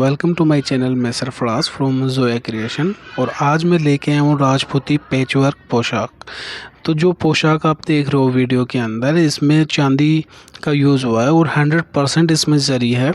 Welcome to my channel मैं Sarfaraz from Zoya creation. और आज मैं लेके आया हूँ राजपूती पैचवर्क पोशाक। तो जो पोशाक आप देख रहे हो वीडियो के अंदर, इसमें चांदी का यूज़ हुआ है और 100% इसमें जरी है।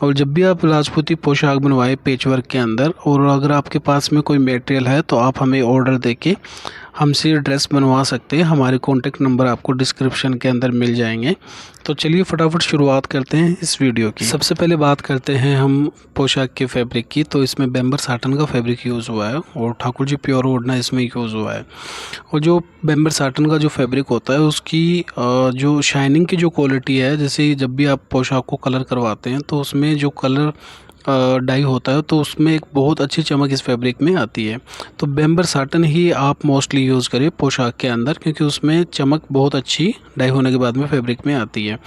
और जब भी आप राजपूती पोशाक बनवाए पैचवर्क के अंदर, और अगर आपके पास में कोई मटेरियल है तो आप हमें ऑर्डर देके हमसे ड्रेस बनवा सकते हैं। हमारे कॉन्टेक्ट नंबर आपको डिस्क्रिप्शन के अंदर मिल जाएंगे। तो चलिए फटाफट शुरुआत करते हैं इस वीडियो की। सबसे पहले बात करते हैं हम पोशाक के फैब्रिक की। तो इसमें बेम्बर साटन का फैब्रिक यूज़ हुआ है और ठाकुर जी प्योर ओढ़ना इसमें यूज़ हुआ है। और जो बेम्बर साटन का जो फैब्रिक होता है उसकी जो शाइनिंग की जो क्वालिटी है, जैसे जब भी आप पोशाक को कलर करवाते हैं तो उसमें जो कलर डाई होता है तो उसमें एक बहुत अच्छी चमक इस फैब्रिक में आती है। तो बेम्बर साटन ही आप मोस्टली यूज़ करिए पोशाक के अंदर, क्योंकि उसमें चमक बहुत अच्छी डाई होने के बाद में फैब्रिक में आती है।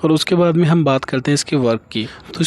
और उसके बाद में हम बात करते हैं इसके वर्क की। तो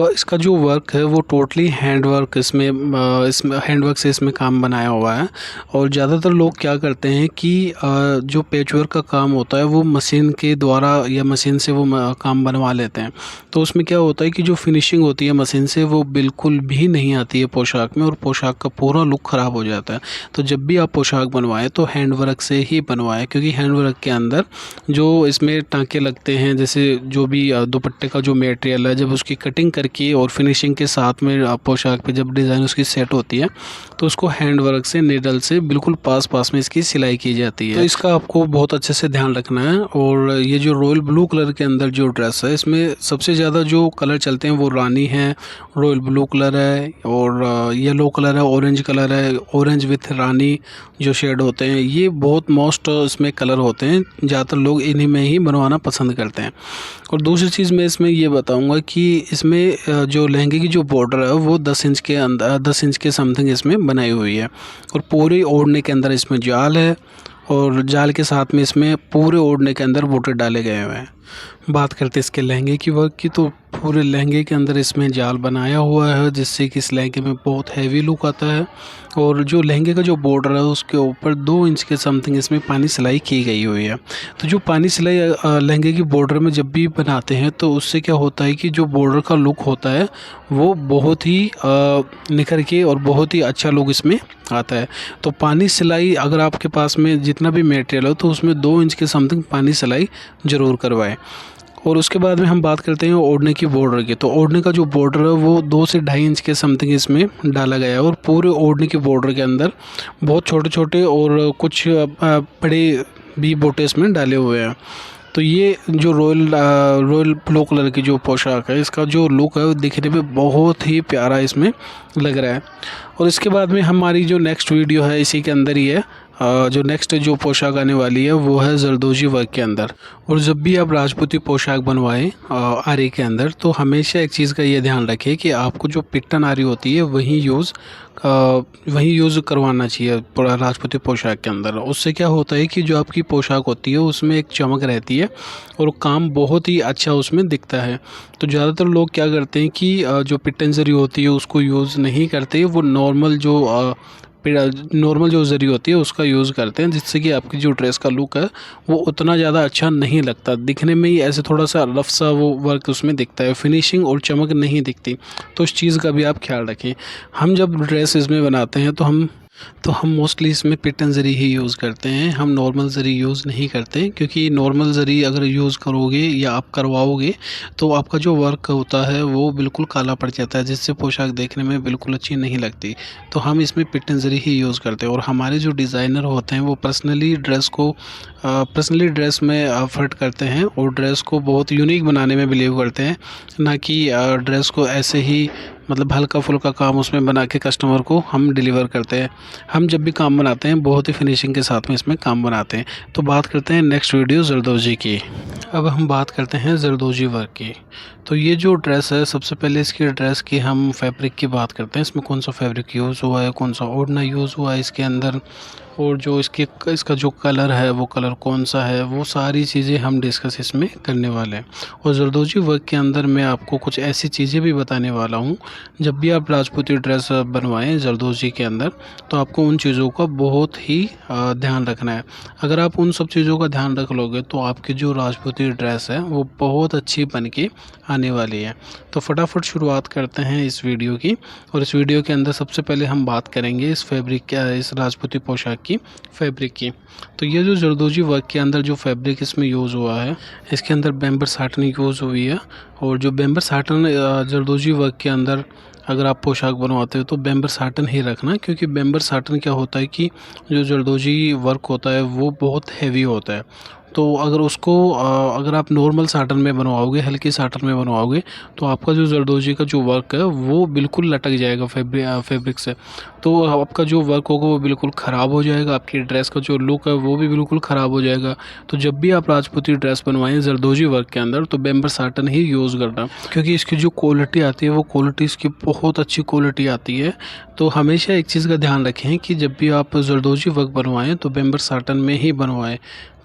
इसका जो वर्क है वो टोटली हैंड वर्क, इसमें हैंड वर्क से इसमें काम बनाया हुआ है। और ज़्यादातर लोग क्या करते हैं कि जो पैचवर्क का काम होता है वो मशीन के द्वारा या मशीन से वो काम बनवा लेते हैं। तो उसमें क्या होता है कि जो फिनिशिंग होती है मशीन से वो बिल्कुल भी नहीं आती है पोशाक में, और पोशाक का पूरा लुक ख़राब हो जाता है। तो जब भी आप पोशाक बनवाएं तो हैंड वर्क से ही बनवाएं, क्योंकि हैंड वर्क के अंदर जो इसमें टाँके लगते हैं, जैसे जो भी दुपट्टे का जो मटेरियल है, जब उसकी कटिंग करके और फिनिशिंग के साथ में पोशाक पे जब डिज़ाइन उसकी सेट होती है तो उसको हैंड वर्क से नीडल से बिल्कुल पास में इसकी सिलाई की जाती है। तो इसका आपको बहुत अच्छे से ध्यान रखना है। और ये जो रॉयल ब्लू कलर के अंदर जो ड्रेस है, इसमें सबसे ज़्यादा जो कलर चलते हैं वो रानी है, रॉयल ब्लू कलर है, और येलो कलर है, ऑरेंज कलर है। ऑरेंज विथ रानी जो शेड होते हैं ये बहुत मोस्ट इसमें कलर होते हैं, ज़्यादातर लोग इन्हीं में ही बनवाना पसंद करते हैं। और दूसरी चीज़ मैं इसमें ये बताऊंगा कि इसमें जो लहंगे की जो बॉर्डर है वो 10 इंच के अंदर 10 इंच के समथिंग इसमें बनाई हुई है। और पूरे ओढ़ने के अंदर इसमें जाल है, और जाल के साथ में इसमें पूरे ओढ़ने के अंदर बूटे डाले गए हुए हैं। बात करते हैं इसके लहंगे की वर्क की। तो पूरे लहंगे के अंदर इसमें जाल बनाया हुआ है, जिससे कि इस लहंगे में बहुत हैवी लुक आता है। और जो लहंगे का जो बॉर्डर है उसके ऊपर 2 इंच के समथिंग इसमें पानी सिलाई की गई हुई है। तो जो पानी सिलाई लहंगे की बॉर्डर में जब भी बनाते हैं तो उससे क्या होता है कि जो बॉर्डर का लुक होता है वो बहुत ही निखर के और बहुत ही अच्छा लुक इसमें आता है। तो पानी सिलाई अगर आपके पास में जितना भी मटेरियल हो तो उसमें 2 इंच के समथिंग पानी सिलाई ज़रूर करवाएं। और उसके बाद में हम बात करते हैं ओढ़ने की बॉर्डर की। तो ओढ़ने का जो बॉर्डर है वो 2 से 2.5 इंच के समथिंग इसमें डाला गया है। और पूरे ओढ़ने की बॉर्डर के अंदर बहुत छोटे छोटे और कुछ बड़े भी बूटे इसमें डाले हुए हैं। तो ये जो रॉयल ब्लू कलर की जो पोशाक है, इसका जो लुक है वो दिखने में बहुत ही प्यारा इसमें लग रहा है। और इसके बाद में हमारी जो नेक्स्ट वीडियो है इसी के अंदर ही है। जो नेक्स्ट जो पोशाक आने वाली है वो है जरदोजी वर्क के अंदर। और जब भी आप राजपूती पोशाक बनवाएं आरी के अंदर, तो हमेशा एक चीज़ का ये ध्यान रखें कि आपको जो पिट्टन आरी होती है वही यूज़ करवाना चाहिए राजपूती पोशाक के अंदर। उससे क्या होता है कि जो आपकी पोशाक होती है उसमें एक चमक रहती है और काम बहुत ही अच्छा उसमें दिखता है। तो ज़्यादातर लोग क्या करते हैं कि जो पिट्टन जरी होती है उसको यूज़ नहीं करते, वो नॉर्मल जो जरी होती है उसका यूज़ करते हैं, जिससे कि आपकी जो ड्रेस का लुक है वो उतना ज़्यादा अच्छा नहीं लगता। दिखने में ही ऐसे थोड़ा सा रफ सा वो वर्क उसमें दिखता है, फिनिशिंग और चमक नहीं दिखती। तो इस चीज़ का भी आप ख्याल रखें। हम जब ड्रेस इसमें बनाते हैं तो हम मोस्टली इसमें पिट्टन ज़री ही यूज़ करते हैं। हम नॉर्मल ज़री यूज़ नहीं करते, क्योंकि नॉर्मल ज़री अगर यूज़ करोगे या आप करवाओगे तो आपका जो वर्क होता है वो बिल्कुल काला पड़ जाता है, जिससे पोशाक देखने में बिल्कुल अच्छी नहीं लगती। तो हम इसमें पिट्टन ज़री ही यूज़ करते हैं। और हमारे जो डिज़ाइनर होते हैं वो पर्सनली ड्रेस में एफर्ट करते हैं और ड्रेस को बहुत यूनिक बनाने में बिलीव करते हैं, ना कि ड्रेस को ऐसे ही मतलब हल्का फुल्का काम उसमें बना के कस्टमर को हम डिलीवर करते हैं। हम जब भी काम बनाते हैं बहुत ही फिनिशिंग के साथ में इसमें काम बनाते हैं। तो बात करते हैं नेक्स्ट वीडियो जरदोजी की। अब हम बात करते हैं जरदोजी वर्क की। तो ये जो ड्रेस है, सबसे पहले इसकी ड्रेस की हम फैब्रिक की बात करते हैं। इसमें कौन सा फैब्रिक यूज़ हुआ है, कौन सा ओढ़ना यूज़ हुआ है इसके अंदर, और जो इसका जो कलर है वो कलर कौन सा है, वो सारी चीज़ें हम डिस्कस इसमें करने वाले हैं। और जरदोजी वर्क के अंदर मैं आपको कुछ ऐसी चीज़ें भी बताने वाला हूँ, जब भी आप राजपूती ड्रेस बनवाएं जरदोजी के अंदर, तो आपको उन चीज़ों का बहुत ही ध्यान रखना है। अगर आप उन सब चीज़ों का ध्यान रख लोगे तो आपकी जो राजपूती ड्रेस है वो बहुत अच्छी बन के आने वाली है। तो फटाफट शुरुआत करते हैं इस वीडियो की। और इस वीडियो के अंदर सबसे पहले हम बात करेंगे इस राजपूती पोशाक की फैब्रिक की। तो ये जो जरदोजी वर्क के अंदर जो फैब्रिक इसमें यूज़ हुआ है, इसके अंदर बेम्बर साटन यूज़ हुई है। और जो बेम्बर साटन जरदोजी वर्क के अंदर अगर आप पोशाक बनवाते हो तो बेम्बर साटन ही रखना, क्योंकि बेम्बर साटन क्या होता है कि जो जरदोजी वर्क होता है वो बहुत हैवी होता है। तो अगर आप नॉर्मल साटन में बनवाओगे, हल्की साटन में बनवाओगे, तो आपका जो जरदोजी का जो वर्क है वो बिल्कुल लटक जाएगा फैब्रिक से। तो आपका जो वर्क होगा वो बिल्कुल ख़राब हो जाएगा, आपकी ड्रेस का जो लुक है वो भी बिल्कुल ख़राब हो जाएगा। तो जब भी आप राजपूती ड्रेस बनवाएं जरदोजी वर्क के अंदर, तो बेम्बर साटन ही यूज़ करना, क्योंकि इसकी जो क्वालिटी आती है वो क्वालिटी इसकी बहुत अच्छी क्वालिटी आती है। तो हमेशा एक चीज़ का ध्यान रखें कि जब भी आप जरदोजी वर्क बनवाएं तो बेम्बर साटन में ही बनवाएं,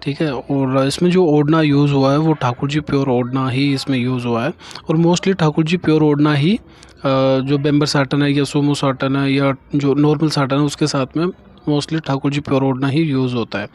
ठीक है। और इसमें जो ओढ़ना यूज़ हुआ है वो ठाकुर जी प्योर ओढ़ना ही इसमें यूज़ हुआ है। और मोस्टली ठाकुर जी प्योर ओढ़ना ही जो बेम्बर साटन है या सोमो साटन है या जो नॉर्मल साटन है उसके साथ में मोस्टली ठाकुर जी प्योर ओढ़ना ही यूज़ होता है।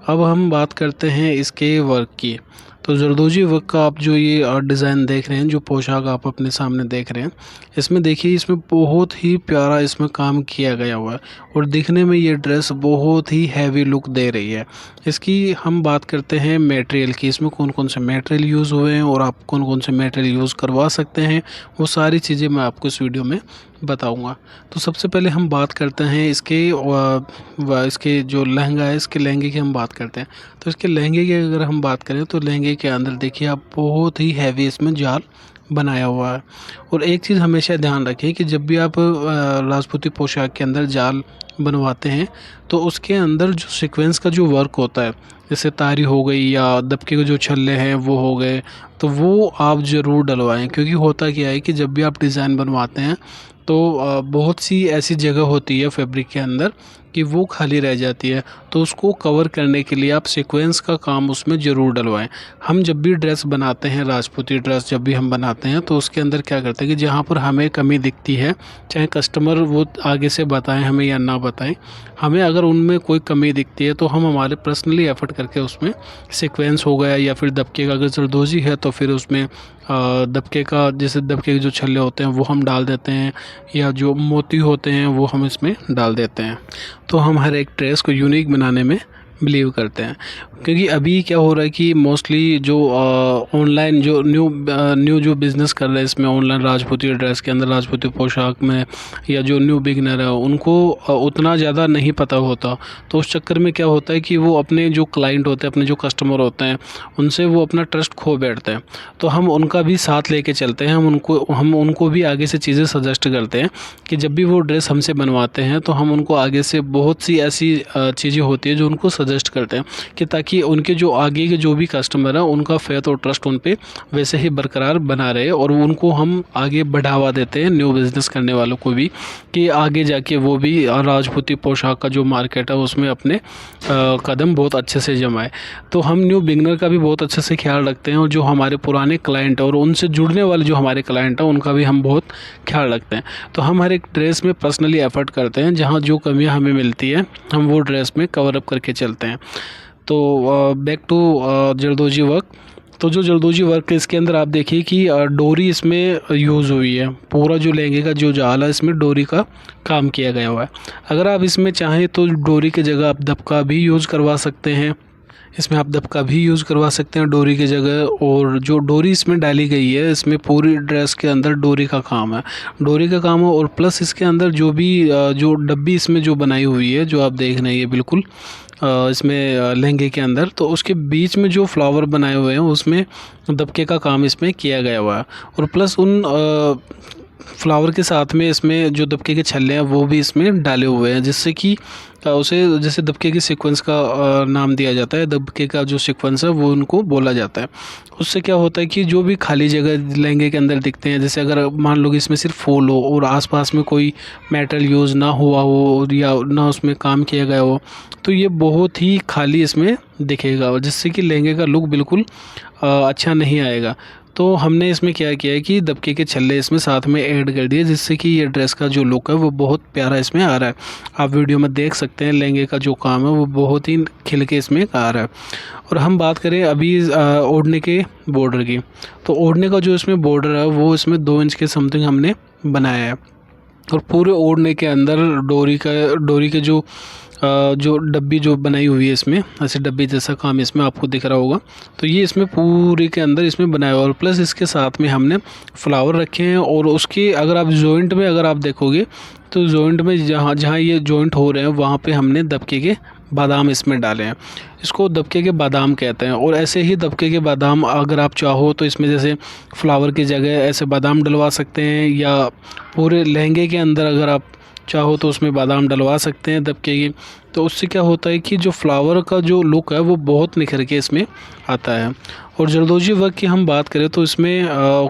अब हम बात करते हैं इसके वर्क की। तो जरदोजी वर्क का आप जो ये डिज़ाइन देख रहे हैं, जो पोशाक आप अपने सामने देख रहे हैं, इसमें देखिए इसमें बहुत ही प्यारा इसमें काम किया गया हुआ है। और दिखने में ये ड्रेस बहुत ही हैवी लुक दे रही है। इसकी हम बात करते हैं मटेरियल की, इसमें कौन कौन से मटेरियल यूज़ हुए हैं और आप कौन कौन से मटेरियल यूज़ करवा सकते हैं, वो सारी चीज़ें मैं आपको इस वीडियो में बताऊंगा। तो सबसे पहले हम बात करते हैं इसके जो लहंगा है, इसके लहंगे की हम बात करते हैं। तो इसके लहंगे की अगर हम बात करें तो लहंगे के अंदर देखिए आप बहुत ही हैवी इसमें जाल बनाया हुआ है। और एक चीज़ हमेशा ध्यान रखें कि जब भी आप राजपूती पोशाक के अंदर जाल बनवाते हैं तो उसके अंदर जो सीक्वेंस का जो वर्क होता है, जैसे तारी हो गई या दबके के जो छल्ले हैं वो हो गए, तो वो आप ज़रूर डलवाएं। क्योंकि होता क्या है कि जब भी आप डिज़ाइन बनवाते हैं तो बहुत सी ऐसी जगह होती है फैब्रिक के अंदर कि वो खाली रह जाती है, तो उसको कवर करने के लिए आप सीक्वेंस का काम उसमें ज़रूर डलवाएं। हम जब भी ड्रेस बनाते हैं, राजपूती ड्रेस जब भी हम बनाते हैं, तो उसके अंदर क्या करते हैं कि जहाँ पर हमें कमी दिखती है, चाहे कस्टमर वो आगे से बताएं हमें या ना बताएं, हमें अगर उनमें कोई कमी दिखती है तो हम हमारे पर्सनली एफर्ट करके उसमें सीक्वेंस हो गया या फिर दबके का अगर जरदोजी है तो फिर उसमें दबके का, जैसे दबके के जो छल्ले होते हैं वो हम डाल देते हैं, या जो मोती होते हैं वो हम इसमें डाल देते हैं। तो हम हर एक ड्रेस को यूनिक बनाने में बिलीव करते हैं। क्योंकि अभी क्या हो रहा है कि मोस्टली जो ऑनलाइन जो न्यू जो बिज़नेस कर रहे हैं इसमें ऑनलाइन राजपूती ड्रेस के अंदर, राजपूती पोशाक में, या जो न्यू बिगनर है उनको उतना ज़्यादा नहीं पता होता। तो उस चक्कर में क्या होता है कि वो अपने जो क्लाइंट होते हैं, अपने जो कस्टमर होते हैं, उनसे वो अपना ट्रस्ट खो बैठते हैं। तो हम उनका भी साथ लेके चलते हैं, हम उनको भी आगे से चीज़ें सजेस्ट करते हैं कि जब भी वो ड्रेस हमसे बनवाते हैं तो हम उनको आगे से बहुत सी ऐसी चीज़ें होती है जो उनको सजेस्ट करते हैं, कि ताकि उनके जो आगे के जो भी कस्टमर है उनका फेथ और ट्रस्ट उन पे वैसे ही बरकरार बना रहे। और उनको हम आगे बढ़ावा देते हैं, न्यू बिज़नेस करने वालों को भी, कि आगे जाके वो भी राजपूती पोशाक का जो मार्केट है उसमें अपने कदम बहुत अच्छे से जमाए। तो हम न्यू बिगनर का भी बहुत अच्छे से ख्याल रखते हैं, और जो हमारे पुराने क्लाइंट और उनसे जुड़ने वाले जो हमारे क्लाइंट हैं उनका भी हम बहुत ख्याल रखते हैं। तो हम हर एक ड्रेस में पर्सनली एफर्ट करते हैं, जहाँ जो कमियाँ हमें मिलती है हम वो ड्रेस में कवर अप करके चलते हैं। तो बैक टू जरदोजी वर्क। तो जो जरदोजी वर्क है इसके अंदर आप देखिए कि डोरी इसमें यूज़ हुई है। पूरा जो लहंगे का जो जाल है इसमें डोरी का काम किया गया हुआ है। अगर आप इसमें चाहें तो डोरी की जगह आप दबका भी यूज़ करवा सकते हैं, इसमें आप दबका भी यूज़ करवा सकते हैं डोरी की जगह। और जो डोरी इसमें डाली गई है, इसमें पूरी ड्रेस के अंदर डोरी का काम है, डोरी का काम है। और प्लस इसके अंदर जो भी जो डब्बी इसमें जो बनाई हुई है, जो आप देख रहे हैं ये बिल्कुल इसमें लहंगे के अंदर, तो उसके बीच में जो फ्लावर बनाए हुए हैं उसमें दबके का काम इसमें किया गया हुआ है। और प्लस उन फ्लावर के साथ में इसमें जो दबके के छल्ले हैं वो भी इसमें डाले हुए हैं, जिससे कि उसे जैसे दबके के सीक्वेंस का नाम दिया जाता है, दबके का जो सीक्वेंस है वो उनको बोला जाता है। उससे क्या होता है कि जो भी खाली जगह लहंगे के अंदर दिखते हैं, जैसे अगर मान लो कि इसमें सिर्फ फूल हो और आसपास में कोई मेटल यूज़ ना हुआ हो या ना उसमें काम किया गया हो, तो ये बहुत ही खाली इसमें दिखेगा, जिससे कि लहंगे का लुक बिल्कुल अच्छा नहीं आएगा। तो हमने इसमें क्या किया है कि दबके के छल्ले इसमें साथ में ऐड कर दिए, जिससे कि ये ड्रेस का जो लुक है वो बहुत प्यारा इसमें आ रहा है। आप वीडियो में देख सकते हैं लहंगे का जो काम है वो बहुत ही खिल के इसमें आ रहा है। और हम बात करें अभी ओढ़ने के बॉर्डर की, तो ओढ़ने का जो इसमें बॉर्डर है वो इसमें 2 इंच के समथिंग हमने बनाया है। और पूरे ओढ़ने के अंदर डोरी के जो डब्बी जो बनाई हुई है इसमें, ऐसे डब्बी जैसा काम इसमें आपको दिख रहा होगा, तो ये इसमें पूरे के अंदर इसमें बनाया हुआ। और प्लस इसके साथ में हमने फ्लावर रखे हैं। और उसके अगर आप जॉइंट में अगर आप देखोगे तो जॉइंट में जहाँ जहाँ ये जॉइंट हो रहे हैं वहाँ पे हमने दबके के बादाम इसमें डाले हैं। इसको दबके के बादाम कहते हैं। और ऐसे ही दबके के बादाम अगर आप चाहो तो इसमें जैसे फ्लावर की जगह ऐसे बादाम डलवा सकते हैं, या पूरे लहंगे के अंदर अगर आप चाहो तो उसमें बादाम डलवा सकते हैं दबके की। तो उससे क्या होता है कि जो फ्लावर का जो लुक है वो बहुत निखर के इसमें आता है। और जरदोजी वर्क की हम बात करें तो इसमें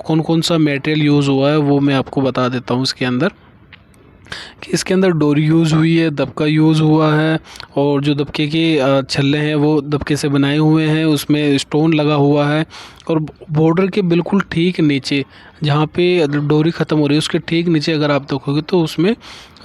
कौन कौन सा मटेरियल यूज़ हुआ है वो मैं आपको बता देता हूँ। इसके अंदर कि इसके अंदर डोरी यूज़ हुई है, दबका यूज़ हुआ है, और जो दबके के छल्ले हैं वो दबके से बनाए हुए हैं, उसमें स्टोन लगा हुआ है। और बॉर्डर के बिल्कुल ठीक नीचे जहाँ पे डोरी ख़त्म हो रही है उसके ठीक नीचे अगर आप देखोगे तो उसमें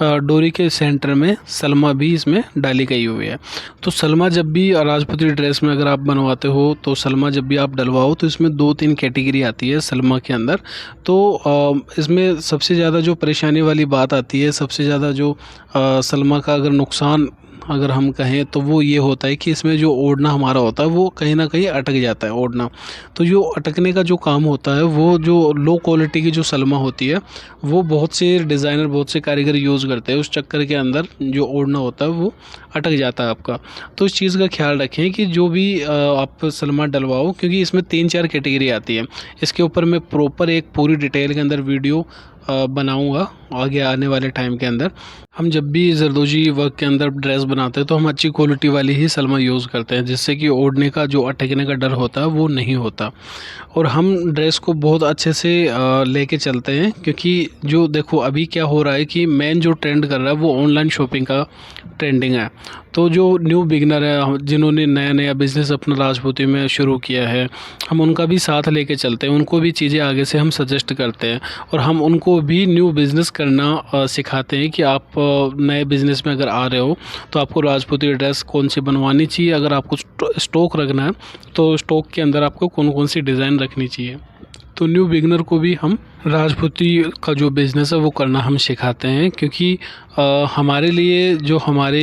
डोरी के सेंटर में सलमा भी इसमें डाली गई हुई है। तो सलमा जब भी राजपूती ड्रेस में अगर आप बनवाते हो तो सलमा जब भी आप डलवाओ तो इसमें 2-3 कैटेगरी आती है सलमा के अंदर। तो इसमें सबसे ज़्यादा जो परेशानी वाली बात आती है, सबसे ज़्यादा जो सलमा का अगर नुकसान अगर हम कहें तो वो ये होता है कि इसमें जो ओढ़ना हमारा होता है वो कहीं ना कहीं अटक जाता है ओढ़ना। तो जो अटकने का जो काम होता है वो जो लो क्वालिटी की जो सलमा होती है वो बहुत से डिज़ाइनर बहुत से कारीगर यूज़ करते हैं, उस चक्कर के अंदर जो ओढ़ना होता है वो अटक जाता है आपका। तो इस चीज़ का ख्याल रखें कि जो भी आप सलमा डलवाओ, क्योंकि इसमें 3-4 कैटेगरी आती है। इसके ऊपर मैं प्रॉपर एक पूरी डिटेल के अंदर वीडियो बनाऊंगा आगे आने वाले टाइम के अंदर। हम जब भी जरदोजी वर्क के अंदर ड्रेस बनाते हैं तो हम अच्छी क्वालिटी वाली ही सलमा यूज़ करते हैं, जिससे कि ओढ़ने का जो अटकने का डर होता है वो नहीं होता। और हम ड्रेस को बहुत अच्छे से लेके चलते हैं, क्योंकि जो देखो अभी क्या हो रहा है कि मेन जो ट्रेंड कर रहा है वो ऑनलाइन शॉपिंग का ट्रेंडिंग है। तो जो न्यू बिगनर है जिन्होंने नया नया बिज़नेस अपना राजपूती में शुरू किया है, हम उनका भी साथ लेके चलते हैं, उनको भी चीज़ें आगे से हम सजेस्ट करते हैं। और हम उनको भी न्यू बिज़नेस करना सिखाते हैं कि आप नए बिज़नेस में अगर आ रहे हो तो आपको राजपूती ड्रेस कौन सी बनवानी चाहिए, अगर आपको स्टॉक रखना है तो स्टॉक के अंदर आपको कौन कौन सी डिज़ाइन रखनी चाहिए। तो न्यू बिगनर को भी हम राजपूती का जो बिज़नेस है वो करना हम सिखाते हैं, क्योंकि हमारे लिए जो हमारे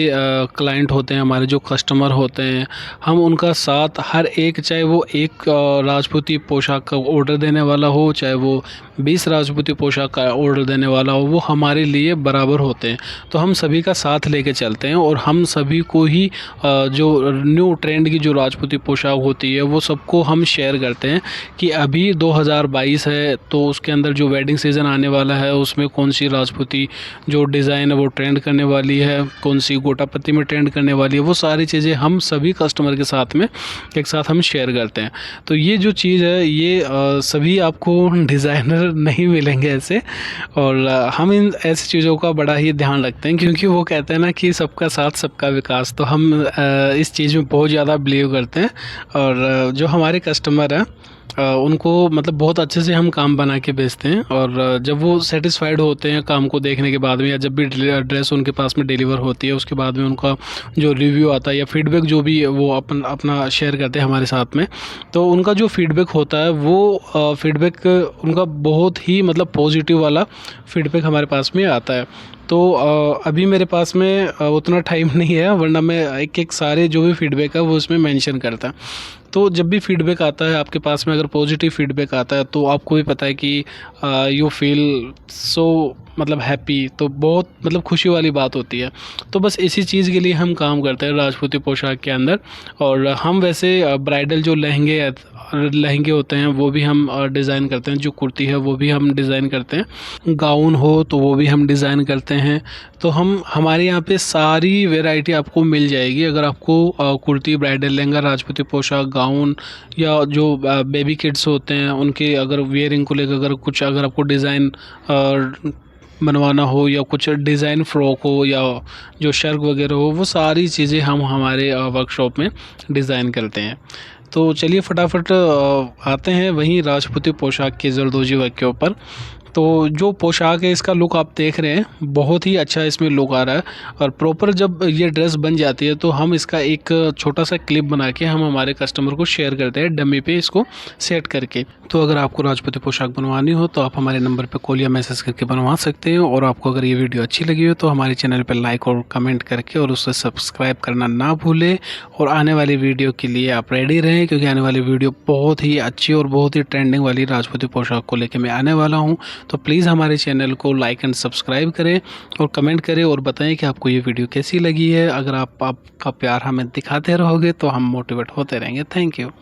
क्लाइंट होते हैं, हमारे जो कस्टमर होते हैं, हम उनका साथ हर एक, चाहे वो एक राजपूती पोशाक का ऑर्डर देने वाला हो, चाहे वो 20 राजपूती पोशाक का ऑर्डर देने वाला हो, वो हमारे लिए बराबर होते हैं। तो हम सभी का साथ लेके चलते हैं और हम सभी को ही जो न्यू ट्रेंड की जो राजपूती पोशाक होती है वो सबको हम शेयर करते हैं कि अभी 2022 है तो उसके अंदर जो वेडिंग सीज़न आने वाला है उसमें कौन सी राजपूती जो डिज़ाइन है वो ट्रेंड करने वाली है, कौन सी गोटापत्ती में ट्रेंड करने वाली है, वो सारी चीज़ें हम सभी कस्टमर के साथ में एक साथ हम शेयर करते हैं। तो ये जो चीज़ है ये सभी आपको डिज़ाइनर नहीं मिलेंगे ऐसे, और हम इन ऐसी चीज़ों का बड़ा ही ध्यान रखते हैं, क्योंकि वो कहते हैं ना कि सबका साथ सबका विकास। तो हम इस चीज़ में बहुत ज़्यादा बिलीव करते हैं। और जो हमारे कस्टमर हैं उनको मतलब बहुत अच्छे से हम काम बना के भेजते हैं, और जब वो सेटिस्फाइड होते हैं काम को देखने के बाद में, या जब भी ड्रेस उनके पास में डिलीवर होती है उसके बाद में उनका जो रिव्यू आता है या फीडबैक जो भी वो अपना शेयर करते हैं हमारे साथ में, तो उनका जो फीडबैक होता है वो फीडबैक उनका बहुत ही मतलब पॉजिटिव वाला फीडबैक हमारे पास में आता है। तो अभी मेरे पास में उतना टाइम नहीं है, वरना मैं एक एक सारे जो भी फीडबैक है वो उसमें मेंशन करता। तो जब भी फीडबैक आता है आपके पास में, अगर पॉजिटिव फीडबैक आता है तो आपको भी पता है कि यू फील सो मतलब हैप्पी, तो बहुत मतलब खुशी वाली बात होती है। तो बस इसी चीज़ के लिए हम काम करते हैं राजपूती पोशाक के अंदर। और हम वैसे ब्राइडल जो लहंगे होते हैं वो भी हम डिज़ाइन करते हैं, जो कुर्ती है वो भी हम डिज़ाइन करते हैं, गाउन हो तो वो भी हम डिज़ाइन करते हैं। तो हमारे यहाँ पे सारी वैरायटी आपको मिल जाएगी। अगर आपको कुर्ती, ब्राइडल लहंगा, राजपूती पोशाक, गाउन या जो बेबी किड्स होते हैं उनके अगर वियरिंग को लेकर अगर आपको डिज़ाइन बनवाना हो, या कुछ डिज़ाइन फ्रॉक हो, या जो शर्ट वगैरह हो, वो सारी चीज़ें हम हमारे वर्कशॉप में डिज़ाइन करते हैं। तो चलिए फटाफट आते हैं वहीं राजपूती पोशाक के जरदोजी वर्क के ऊपर। तो जो पोशाक है इसका लुक आप देख रहे हैं, बहुत ही अच्छा इसमें लुक आ रहा है। और प्रॉपर जब ये ड्रेस बन जाती है तो हम इसका एक छोटा सा क्लिप बना के हम हमारे कस्टमर को शेयर करते हैं, डमी पे इसको सेट करके। तो अगर आपको राजपूती पोशाक बनवानी हो तो आप हमारे नंबर पे कॉल या मैसेज करके बनवा सकते हैं। और आपको अगर ये वीडियो अच्छी लगी हो तो हमारे चैनल पर लाइक और कमेंट करके और उससे सब्सक्राइब करना ना भूलें। और आने वाली वीडियो के लिए आप रेडी रहें, क्योंकि आने वाली वीडियो बहुत ही अच्छी और बहुत ही ट्रेंडिंग वाली राजपूती पोशाक को लेकर मैं आने वाला हूँ। तो प्लीज़ हमारे चैनल को लाइक एंड सब्सक्राइब करें और कमेंट करें और बताएं कि आपको ये वीडियो कैसी लगी है। अगर आपका प्यार हमें दिखाते रहोगे तो हम मोटिवेट होते रहेंगे। Thank you.